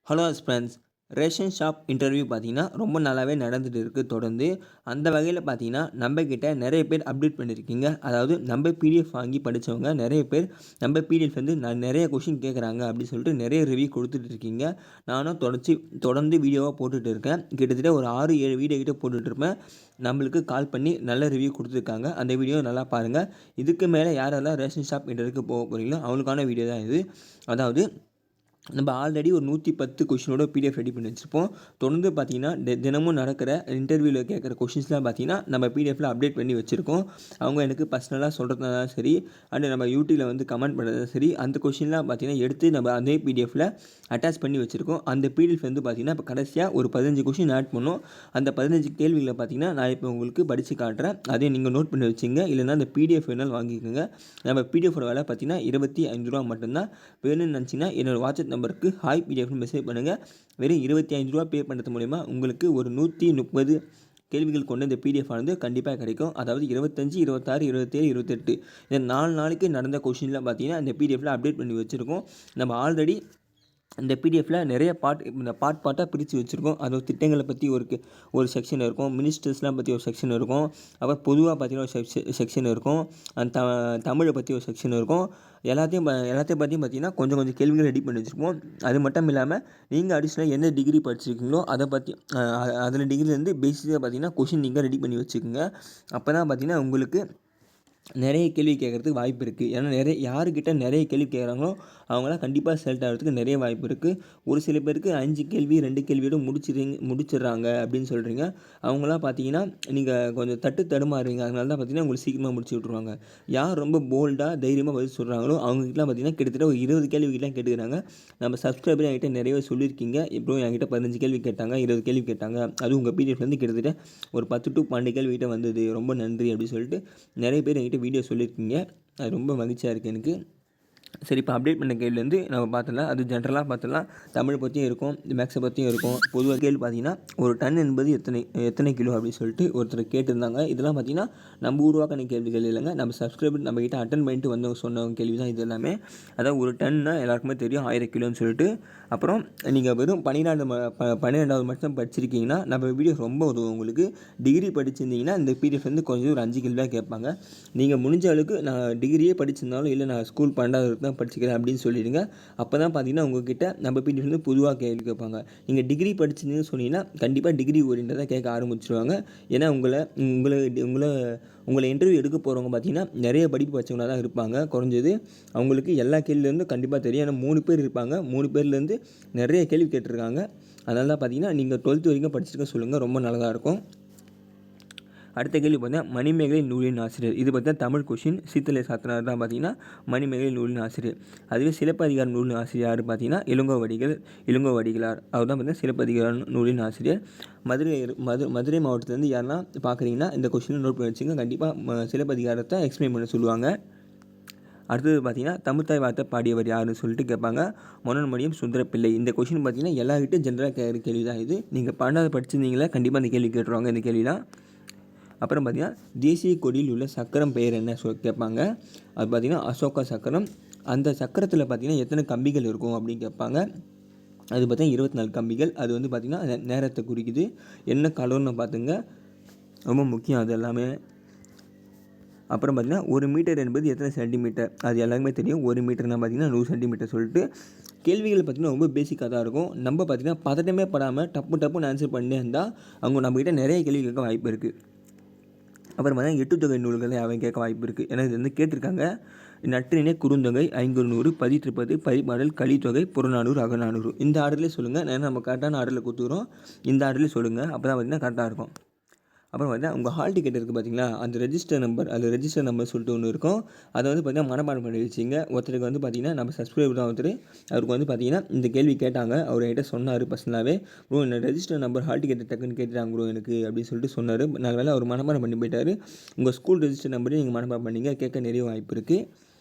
Hello friends. Ration shop interview பார்த்தீங்கன்னா, ரொம்ப நாளாவே நடந்துட்டு இருக்கு தொடர்ந்து. அந்த வகையில பார்த்தீங்கன்னா, நம்மகிட்ட நெறைய பேர் அப்டேட் பண்ணியிருக்கீங்க. அதாவது நம்ம பிடிஎஃப் வாங்கி படிச்சவங்க நெறைய பேர் நம்ம பிடிஎஃப் வந்து நெறைய கொஸ்டின் கேட்குறாங்க அப்படின்னு சொல்லிட்டு நெறைய ரிவ்யூ குடுத்துட்டு இருக்கீங்க. நானும் தொடர்ந்து வீடியோவா போட்டுட்டு இருக்கேன். கிட்டத்தட்ட ஒரு 6, 7 வீடியோ கிட்ட போட்டுட்டு இருப்பேன். நம்மளுக்கு கால் பண்ணி நல்ல ரிவ்யூ குடுத்துருக்காங்க. அந்த வீடியோ நல்லா பாருங்க. இதுக்கு மேல யாரெல்லாம் ரேஷன் ஷாப் இன்டர்வியூக்கு போறீங்களோ அவங்களுக்கான வீடியோ தான் இது. அதாவது நம்ம ஆல்ரெடி ஒரு 110 கொஷினோட பிடிஎஃப் ரெடி பண்ணி வச்சிருப்போம். தொடர்ந்து பார்த்தீங்கன்னா, தினமும் நடக்கிற இன்டர்வியூல கேட்குற கொஷின்ஸ்லாம் பார்த்தீங்கன்னா, நம்ம பிடிஎஃப்ல அப்டேட் பண்ணி வச்சிருக்கோம். அவங்க எனக்கு பர்சனலா சொல்றதுனாலும் சரி, அண்ட் நம்ம யூடியூப்ல வந்து கமெண்ட் பண்ணுறதும் சரி, அந்த கொஷின்லாம் பார்த்தீங்கன்னா எடுத்து நம்ம அதே பிடிஎஃப்ல அட்டாச் பண்ணி வச்சிருக்கோம். அந்த பிடிஎஃப் வந்து பார்த்தீங்கன்னா, இப்போ கடைசியா ஒரு 15 கொஷின் ஆட் பண்ணோம். அந்த 15 கேள்விகள பார்த்தீங்கன்னா, நான் இப்போ உங்களுக்கு படிச்சு காட்டுறேன். அதையும் நீங்க நோட் பண்ணி வச்சுங்க. இல்லைனா அந்த பிடிஎஃப் வேணாலும் வாங்கிக்கோங்க. நம்ம பிடிஎஃபோட விலை பார்த்தீங்கன்னா ரூ. 25 மட்டும்தான். வேணும்னு நினச்சிங்கன்னா என்னோட வாட்ஸ்அப் நம்பருக்கு ஹாய் பிடிஎஃப்னு மெசேஜ் பண்ணுங்கள். வெறும் ரூ. 25 பே பண்ணுறது மூலிமா உங்களுக்கு ஒரு 130 கேள்விகள் கொண்ட இந்த பிடிஎஃப் ஆனது கண்டிப்பாக கிடைக்கும். அதாவது 25, 26, 27, 28 இந்த 4 நாளைக்கு நடந்த கொஷின்லாம் பார்த்தீங்கன்னா இந்த பிடிஎஃப்ல அப்டேட் பண்ணி வச்சுருக்கோம். நம்ம ஆல்ரெடி இந்த பிடிஎஃப்ல நிறைய இந்த பார்ட்டாக பிரித்து வச்சுருக்கோம். அது திட்டங்களை பற்றி ஒரு செக்ஷன் இருக்கும். மினிஸ்டர்ஸ்லாம் பற்றி ஒரு செக்ஷன் இருக்கும். அப்புறம் பொதுவாக பார்த்தீங்கன்னா ஒரு செக்ஷன் இருக்கும். அந்த தமிழை பற்றி ஒரு செக்ஷன் இருக்கும். எல்லாத்தையும் பற்றியும் பார்த்தீங்கன்னா கொஞ்சம் கொஞ்சம் கேள்விகள் ரெடி பண்ணி வச்சுருப்போம். அது மட்டும் இல்லாமல் நீங்கள் அடிஷ்னலாக என்ன டிகிரி படிச்சிருக்கீங்களோ அதை பற்றி அதில் டிகிரிலேருந்து பேசிக்காக பார்த்தீங்கன்னா கொஷின் நீங்கள் ரெடி பண்ணி வச்சுக்கோங்க. அப்போ தான் பார்த்தீங்கன்னா உங்களுக்கு நிறைய கேள்வி கேட்குறதுக்கு வாய்ப்பு இருக்குது. ஏன்னா யாருக்கிட்ட நிறைய கேள்வி கேட்குறாங்களோ அவங்களாம் கண்டிப்பாக செலக்ட் ஆகிறதுக்கு நிறைய வாய்ப்பு இருக்குது. ஒரு சில பேருக்கு 5 கேள்வி 2 கேள்வியோட முடிச்சிடுறாங்க அப்படின்னு சொல்கிறீங்க. அவங்களாம் பார்த்தீங்கன்னா நீங்கள் கொஞ்சம் தடுமாறுறீங்க. அதனால தான் பார்த்தீங்கன்னா உங்களுக்கு சீக்கிரமாக முடிச்சு விட்ருவாங்க. யார் ரொம்ப போல்டாக தைரியமாக பதில் சொல்கிறாங்களோ அவங்ககிட்டலாம் பார்த்தீங்கன்னா கிட்டத்தட்ட ஒரு 20 கேள்விக்கிட்டலாம் கேட்டுக்கிறாங்க. நம்ம சப்ஸ்கிரைபர் என்கிட்ட நிறையவே சொல்லியிருக்கீங்க. இப்போ என்கிட்ட 15 கேள்வி கேட்டாங்க, 20 கேள்வி கேட்டாங்க. அதுவும் உங்கள் பிடிஎஃப்லேருந்து கிட்டத்தட்ட ஒரு 10 to 12 கேள்வி கிட்ட வந்தது. ரொம்ப நன்றி அப்படின்னு சொல்லிட்டு நிறைய பேர் என்கிட்ட வீடியோ சொல்லியிருக்கீங்க. அது ரொம்ப மகிழ்ச்சியாக இருக்குது எனக்கு. சரி, இப்போ அப்டேட் பண்ண கேள்விலேருந்து நம்ம பார்த்துடலாம். அது ஜென்ரலாக பார்த்துடலாம். தமிழ் பற்றியும் இருக்கும், மேக்ஸை பற்றியும் இருக்கும். பொதுவாக கேள்வி பார்த்தீங்கன்னா, ஒரு டன் என்பது எத்தனை கிலோ அப்படின்னு சொல்லிட்டு ஒருத்தர் கேட்டிருந்தாங்க. இதெல்லாம் பார்த்தீங்கன்னா நம்ம உருவாக்கின கேள்விகள் இல்லைங்க. நம்ம சப்ஸ்கிரைபர் நம்மகிட்ட அட்டன் பண்ணிட்டு வந்தவங்க சொன்னவங்க கேள்வி தான் இது எல்லாமே. அதாவது ஒரு டன்னா எல்லாருக்குமே தெரியும் 1000 கிலோன்னு சொல்லிட்டு. அப்புறம் நீங்கள் வெறும் 12வது மட்டும் படிச்சிருக்கீங்கன்னா நம்ம வீடியோ ரொம்ப உதவும் உங்களுக்கு. டிகிரி படிச்சிருந்தீங்கன்னா இந்த பிடிஎஃப் வந்து கொஞ்சம் ஒரு 5 கேள்வி தான் கேட்பாங்க. நீங்கள் முடிஞ்ச அளவுக்கு நான் டிகிரியே படிச்சிருந்தாலும் இல்லை நான் ஸ்கூல் 12வது தான் படிச்சுக்கிறேன் அப்படின்னு சொல்லிடுங்க. அப்போ தான் பார்த்தீங்கன்னா உங்ககிட்ட நம்ம பிடிஎஃப் வந்து பொதுவாக கேள்வி கேட்பாங்க. நீங்கள் டிகிரி படிச்சிருந்தீங்கன்னு சொன்னீங்கன்னா கண்டிப்பாக டிகிரி ஓரியன்டாக கேட்க ஆரம்பிச்சிருவாங்க. ஏன்னா உங்களை இன்டர்வியூ எடுக்க போகிறவங்க பார்த்தீங்கன்னா நிறைய படிப்பு படித்தவங்க தான் இருப்பாங்க. குறைஞ்சது அவங்களுக்கு எல்லா கேள்வியிலேருந்தும் கண்டிப்பாக தெரியும். ஏன்னா 3 பேர் இருப்பாங்க. 3 பேர்லேருந்து நிறைய கேள்வி கேட்டிருக்காங்க. அதனால தான் பார்த்தீங்கன்னா நீங்கள் 12th வரைக்கும் படிச்சிருக்க சொல்லுங்கள். ரொம்ப நல்லதாக இருக்கும். அடுத்த கேள்வி பார்த்தீங்கன்னா மணிமேகலை நூலின் ஆசிரியர். இது பார்த்தீங்கன்னா தமிழ் கொஷின். சீத்தலை சாத்தனார் தான் பார்த்தீங்கன்னா மணிமேகலை நூலின் ஆசிரியர். அதுவே சிலப்பதிகார நூலின் ஆசிரியர் யார் பார்த்தீங்கன்னா இளங்கோவடிகளார். அவர் தான் பார்த்தீங்கன்னா சிலப்பதிகார நூலின் ஆசிரியர். மதுரை மாவட்டத்துலேருந்து யாரெல்லாம் பார்க்குறீங்கன்னா இந்த கொஷினை நோட் பண்ணி வச்சுங்க. கண்டிப்பாக சிலப்பதிகாரத்தை எக்ஸ்பிளைன் பண்ண சொல்லுவாங்க. அடுத்தது பார்த்தீங்கன்னா தமிழ்த்தாய் வார்த்தை பாடியவர் யாருன்னு சொல்லிட்டு கேட்பாங்க. மனோன்மணியம் சுந்தரப்பிள்ளை. இந்த கொஷின் பார்த்தீங்கன்னா எல்லாருக்கிட்டும் ஜென்ரலாக கேட்குற கேள்வி தான் இது. நீங்கள் 12வது படிச்சிருந்தீங்களா கண்டிப்பாக இந்த கேள்வி கேட்டுருவாங்க. இந்த கேள்வி தான். அப்புறம் பார்த்திங்கன்னா தேசிய கொடியில் உள்ள சக்கரம் பெயர் என்ன கேட்பாங்க. அது பார்த்திங்கன்னா அசோகா சக்கரம். அந்த சக்கரத்தில் பார்த்திங்கன்னா எத்தனை கம்பிகள் இருக்கும் அப்படின்னு கேட்பாங்க. அது பார்த்திங்கன்னா 24 கம்பிகள். அது வந்து பார்த்திங்கன்னா நேரத்தை குறிக்குது. என்ன கலர்னு பார்த்துங்க, ரொம்ப முக்கியம் அது எல்லாமே. அப்புறம் பார்த்திங்கன்னா 1 மீட்டர் என்பது எத்தனை சென்டிமீட்டர், அது எல்லாருக்குமே தெரியும். 1 மீட்டர்னால் பார்த்திங்கன்னா 100 சென்டிமீட்டர் சொல்லிட்டு கேள்விகள் பார்த்திங்கன்னா ரொம்ப பேசிக்காக தான் இருக்கும். நம்ம பார்த்திங்கன்னா பதட்டமே படாமல் டப்புன்னு ஆன்சர் பண்ணே இருந்தால் அவங்க நம்மகிட்ட நிறைய கேள்வி கேட்க வாய்ப்பு இருக்குது. அப்புறம் பார்த்தீங்கன்னா 8 தொகை நூல்களை அவன் கேட்க வாய்ப்பு இருக்குது. ஏன்னா இது வந்து கேட்டிருக்காங்க. நற்றிணை, குறுந்தொகை, ஐங்குறுநூறு, பதிற்றுப்பது, பரிபாடல், கலித்தொகை, புறநானூறு, அகநானூறு. இந்த ஆர்டர்லேயே சொல்லுங்கள். ஏன்னா நம்ம கரெக்டான ஆர்டரில் கொடுத்துக்கிறோம். இந்த ஆர்டர்லேயே சொல்லுங்கள். அப்போ தான் பார்த்திங்கன்னா கரெக்டாக இருக்கும். அப்புறம் பார்த்தீங்கன்னா உங்கள் ஹால் டிக்கெட் இருக்குது பார்த்தீங்களா, அந்த ரெஜிஸ்டர் நம்பர் சொல்லிட்டு ஒன்று இருக்கும். அதை வந்து பார்த்திங்கன்னா மனப்பாடம் பண்ணி வச்சிங்க. ஒருத்தருக்கு வந்து பார்த்திங்கன்னா நம்ம சப்ஸ்கிரைபர் தான் ஒருத்தர். அவருக்கு வந்து பார்த்திங்கன்னா இந்த கேள்வி கேட்டாங்க. அவர் என்கிட்ட சொன்னார் பர்சனலாகவே. ப்ரோ என்ன ரெஜிஸ்டர் நம்பர் ஹால் டிக்கெட் டக்குன்னு கேட்டுட்டாங்க ப்ரோ எனக்கு அப்படின்னு சொல்லிட்டு சொன்னார். நாங்கள் அவர் மனப்பாடம் பண்ணி போயிட்டார். உங்கள் ஸ்கூல் ரெஜிஸ்டர் நம்பரையும் நீங்கள் மனப்பாடம் பண்ணிங்க. கேட்க நிறைய வாய்ப்பு இருக்குது.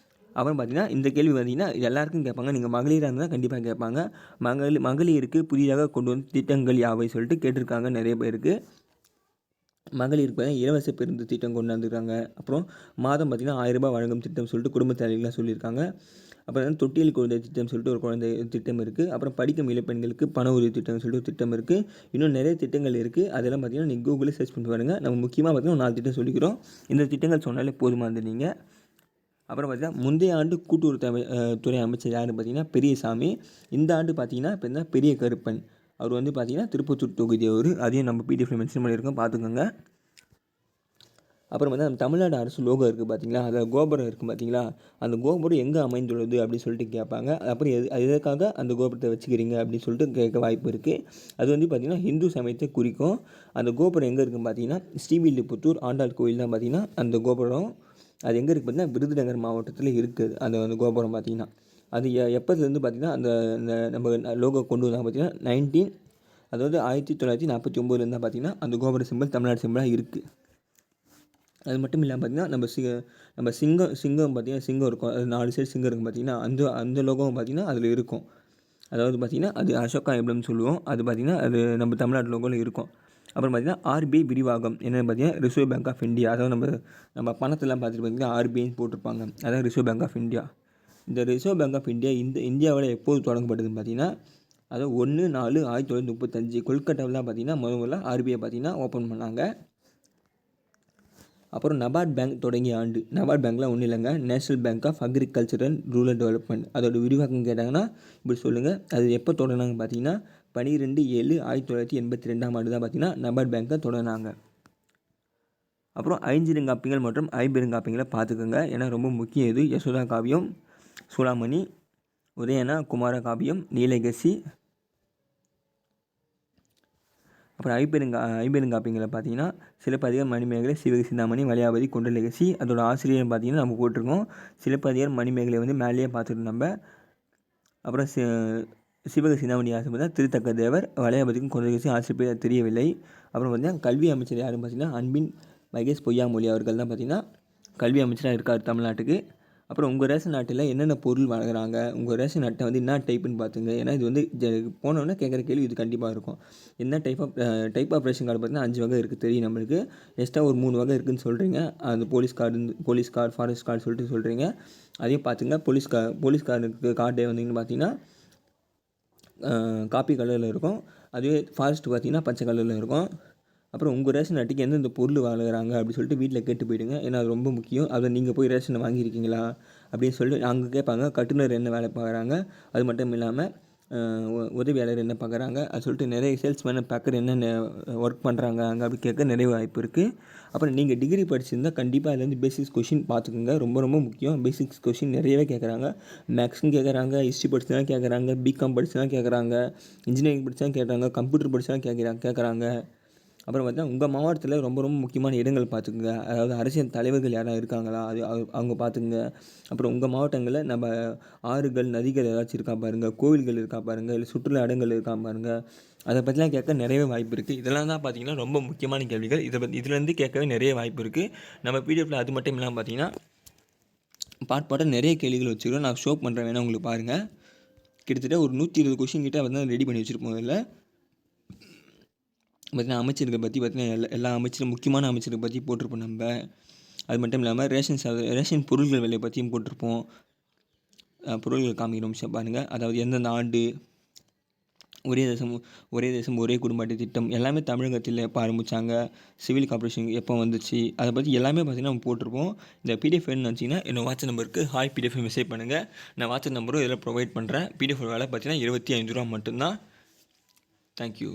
அப்புறம் பார்த்திங்கன்னா இந்த கேள்வி பார்த்திங்கன்னா எல்லாருக்கும் கேட்பாங்க. நீங்கள் மகளிராக இருந்தால் கண்டிப்பாக கேட்பாங்க. மகளிருக்கு புதிதாக கொண்டு வந்து திட்டங்கள் யாவை சொல்லிட்டு கேட்டிருக்காங்க நிறைய பேருக்கு. மகளிருக்கு இலவச பேருந்து திட்டம் கொண்டு வந்துருக்காங்க. அப்புறம் மாதம் பார்த்திங்கன்னா 1000 ரூபாய் வழங்கும் திட்டம் சொல்லிட்டு குடும்ப தலைவிலாம் சொல்லியிருக்காங்க. அப்புறம் வந்து தொட்டில் குழந்தை திட்டம் சொல்லிட்டு ஒரு குழந்தை திட்டம் இருக்குது. அப்புறம் படிக்கும் இளப்பெண்களுக்கு பண உதவி திட்டம்னு சொல்லிட்டு ஒரு திட்டம் இருக்குது. இன்னும் நிறைய திட்டங்கள் இருக்குது. அதெல்லாம் பார்த்தீங்கன்னா நீங்கள் கூகுளில் சர்ச் பண்ணி பாருங்கள். நம்ம முக்கியமாக பார்த்தீங்கன்னா 4 திட்டம் சொல்லிக்கிறோம். இந்த திட்டங்கள் சொன்னாலே போதுமானது நீங்கள். அப்புறம் பார்த்தீங்கன்னா முந்தைய ஆண்டு கூட்டுறவு துறை அமைச்சர் யாருன்னு பார்த்தீங்கன்னா பெரியசாமி. இந்த ஆண்டு பார்த்தீங்கன்னா இப்போ பெரிய கருப்பன். அவர் வந்து பார்த்தீங்கன்னா திருப்பத்தூர் தொகுதி அவர். அதையும் நம்ம பிடிஎஃப்ல மென்ஷன் பண்ணியிருக்கோம், பார்த்துக்கோங்க. அப்புறம் வந்து நம்ம தமிழ்நாடு அரசு லோகோ இருக்குது பார்த்தீங்களா, அதில் கோபுரம் இருக்குது பார்த்தீங்களா, அந்த கோபுரம் எங்கே அமைந்துள்ளது அப்படின்னு சொல்லிட்டு கேட்பாங்க. அப்புறம் எதுக்காக அந்த கோபுரத்தை வச்சுக்கிறீங்க அப்படின்னு சொல்லிட்டு கேட்க வாய்ப்பு இருக்குது. அது வந்து பார்த்திங்கன்னா ஹிந்து சமயத்தை குறிக்கும். அந்த கோபுரம் எங்கே இருக்குன்னு பார்த்தீங்கன்னா ஸ்ரீவில்லிபுத்தூர் ஆண்டாள் கோயில் தான் பார்த்தீங்கன்னா அந்த கோபுரம். அது எங்கே இருக்குது பார்த்தீங்கன்னா விருதுநகர் மாவட்டத்தில் இருக்குது அந்த கோபுரம் பார்த்தீங்கன்னா. அது எப்போதுலேருந்து பார்த்திங்கன்னா அந்த நம்ம லோகோ கொண்டு வந்தாங்க பார்த்தீங்கன்னா அதாவது 1949 தான் பார்த்திங்கன்னா அந்த கோபுர சிம்பல் தமிழ்நாடு சிம்பலாக இருக்குது. அது மட்டும் இல்லாமல் பார்த்திங்கன்னா நம்ம சிங்கம் பார்த்திங்கன்னா சிங்கம் இருக்கும். அது 4 சைடு சிங்கம் இருக்கும் பார்த்திங்கன்னா அந்த லோகோவும் பார்த்திங்கன்னா அதில் இருக்கும். அதாவது பார்த்திங்கன்னா அது அசோகா எம்ப்ளம்னு சொல்லுவோம். அது பார்த்திங்கன்னா அது நம்ம தமிழ்நாடு லோகோவில் இருக்கும். அப்புறம் பார்த்திங்கன்னா ஆர்பிஐ விரிவாக்கம் என்னென்னு பார்த்திங்கன்னா ரிசர்வ் பேங்க் ஆஃப் இந்தியா. அதாவது நம்ம பணத்தெல்லாம் பார்த்துட்டு பார்த்திங்கன்னா ஆர்பிஐன்னு போட்டிருப்பாங்க. அதாவது ரிசர்வ் பேங்க் ஆஃப் இந்தியா. இந்த ரிசர்வ் பேங்க் ஆஃப் இந்தியா இந்தியாவில் எப்போது தொடங்கப்பட்டதுன்னு பார்த்திங்கன்னா அதாவது 1/4/1935 கொல்கட்டாவில் தான் பார்த்திங்கன்னா முதல்ல ஆர்பிஐ பார்த்திங்கன்னா ஓப்பன் பண்ணாங்க. அப்புறம் நபார்ட் பேங்க் தொடங்கிய ஆண்டு. நபார்ட் பேங்க்லாம் ஒன்றும் இல்லைங்க, national bank of agriculture and rural development. அதோட விரிவாக்கம் கேட்டாங்கன்னா இப்படி சொல்லுங்கள். அது எப்போ தொடங்கினாங்க பார்த்தீங்கன்னா 12/7/1982 ஆண்டு தான் பார்த்தீங்கன்னா நபார்ட் பேங்க்கை தொடங்கினாங்க. அப்புறம் ஐஞ்சிறுகாப்பியங்கள் மற்றும் ஐம்பெருங்காப்பியங்களை பார்த்துக்கோங்க, ஏன்னா ரொம்ப முக்கியம். இது யசோதா காவியம், சூளாமணி, உதயனா, குமார காவியம், நீலகேசி. அப்புறம் ஐம்பெருங்காப்பியங்களை பார்த்தீங்கன்னா சிலப்பதிகாரம், மணிமேகலை, சிவகி சிந்தாமணி, வளையாபதி, குண்டலகேசி. அதோட ஆசிரியர் பார்த்தீங்கன்னா நம்ம போட்டிருக்கோம். சிலப்பதிகாரம், மணிமேகலை வந்து மேலேயே பார்த்துட்டு நம்ம. அப்புறம் சிவகி சிந்தாமணி ஆசிரியர் பார்த்தா திருத்தக்க தேவர். வளையாபதிக்கும் குண்டலகேசி ஆசிரியர் பேர் தெரியவில்லை. அப்புறம் பார்த்தீங்கன்னா கல்வி அமைச்சர் யாருன்னு பார்த்தீங்கன்னா அன்பின் மகேஷ் பொய்யாமொழி அவர்கள் தான் பார்த்தீங்கன்னா கல்வி அமைச்சராக இருக்கார் தமிழ்நாட்டுக்கு. அப்புறம் உங்கள் ரேஷன் அட்டையில் என்னென்ன பொருள் வழங்குறாங்க, உங்கள் ரேஷன் அட்டை வந்து என்ன டைப்புன்னு பார்த்துங்க. ஏன்னா இது வந்து போனோன்னே கேட்குற கேள்வி இது கண்டிப்பாக இருக்கும். என்ன டைப் ஆஃப் ரேஷன் கார்டு பார்த்தீங்கன்னா 5 வகை இருக்குது தெரியும் நம்மளுக்கு. எக்ஸ்ட்ரா ஒரு 3 வகை இருக்குதுன்னு சொல்கிறீங்க. அது போலீஸ் கார்டு, ஃபாரஸ்ட் கார்டு சொல்லிட்டு சொல்கிறீங்க. அதையும் பார்த்துங்க. போலீஸ் கார்டு வந்தீங்கன்னு பார்த்தீங்கன்னா காப்பி கலரில் இருக்கும். அதுவே ஃபாரஸ்ட் பார்த்திங்கன்னா பச்சை கலரில் இருக்கும். அப்புறம் உங்கள் ரேஷன் அட்டைக்கு எந்தெந்த பொருள் வாங்குறாங்க அப்படின்னு சொல்லிட்டு வீட்டில் கேட்டு போயிடுங்க. ஏன்னா அது ரொம்ப முக்கியம். அதை நீங்கள் போய் ரேஷனை வாங்கியிருக்கீங்களா அப்படின்னு சொல்லிட்டு அங்கே கேட்பாங்க. கட்டுனர் என்ன வேலை பார்க்குறாங்க, அது மட்டும் இல்லாமல் உதவியாளர் என்ன பார்க்குறாங்க, அது சொல்லிட்டு நிறைய சேல்ஸ்மேன் பேக்கர் என்னென்ன ஒர்க் பண்ணுறாங்க அங்கே அப்படி கேட்க நிறைய வாய்ப்பு இருக்குது. அப்புறம் நீங்கள் டிகிரி படிச்சிருந்தால் கண்டிப்பாக அதுலேருந்து பேசிக்ஸ் கொஷின் பார்த்துக்கோங்க. ரொம்ப ரொம்ப முக்கியம். பேசிக்ஸ் கொஷின் நிறையவே கேட்குறாங்க. மேக்ஸும் கேட்குறாங்க, ஹிஸ்ட்ரி படிச்சுதான் கேட்குறாங்க, பிகாம் படிச்சுதான் கேட்குறாங்க, இன்ஜினியரிங் படிச்சுதான் கேட்குறாங்க, கம்ப்யூட்டர் படிச்சுதான் கேட்குறாங்க. அப்புறம் பார்த்தீங்கன்னா உங்கள் மாவட்டத்தில் ரொம்ப ரொம்ப முக்கியமான இடங்கள் பார்த்துக்குங்க. அதாவது அரசியல் தலைவர்கள் யாராவது இருக்காங்களா அது அவங்க பார்த்துக்குங்க. அப்புறம் உங்கள் மாவட்டங்களில் நம்ம ஆறுகள், நதிகள் ஏதாச்சும் இருக்கா பாருங்கள், கோவில்கள் இருக்கா பாருங்கள், இல்லை சுற்றுலா இடங்கள் இருக்கா பாருங்கள். அதை பற்றிலாம் கேட்க நிறையவே வாய்ப்பு இருக்குது. இதெல்லாம் தான் பார்த்திங்கன்னா ரொம்ப முக்கியமான கேள்விகள். இதுலேருந்து கேட்கவே நிறைய வாய்ப்பு இருக்குது. நம்ம பிடிஎஃப்பில் அது மட்டும் இல்லாமல் பார்த்திங்கன்னா பாட்டாக நிறைய கேள்விகள் வச்சுக்கிறோம். நான் ஷோ பண்ணுறேன், வேணால் உங்களுக்கு பாருங்கள். கிட்டத்தட்ட ஒரு 120 கொஷின் கிட்ட வந்து ரெடி பண்ணி வச்சுருப்போம். இதில் பார்த்திங்கன்னா அமைச்சர்களை பற்றி பார்த்திங்கன்னா எல்லா அமைச்சரும் முக்கியமான அமைச்சர்களை பற்றி போட்டிருப்போம் நம்ம. அது மட்டும் இல்லாமல் ரேஷன் பொருட்கள் விலையை பற்றியும் போட்டிருப்போம். பொருள்கள் காமிக்கிற நிமிஷம் பாருங்கள். அதாவது எந்தெந்த ஆண்டு, ஒரே தேசம் ஒரே குடும்ப அட்டை திட்டம் எல்லாமே தமிழகத்தில் எப்போ ஆரம்பித்தாங்க, சிவில் கார்பரேஷன் எப்போ வந்துச்சு, அதை பற்றி எல்லாமே பார்த்திங்கன்னா நம்ம போட்டிருப்போம். இந்த பிடிஎஃப் வேணும்னு நினச்சிங்கன்னா என்னோடய வாட்ஸ்அப் நம்பருக்கு ஹாய் பிடிஎஃப் மெசேஜ் பண்ணுங்கள். நான் வாட்ஸ்அப் நம்பரும் இதில் ப்ரொவைட் பண்ணுறேன். பிடிஎஃப் வேலை பார்த்திங்கன்னா 25 ரூபா மட்டும்தான். தேங்க்யூ.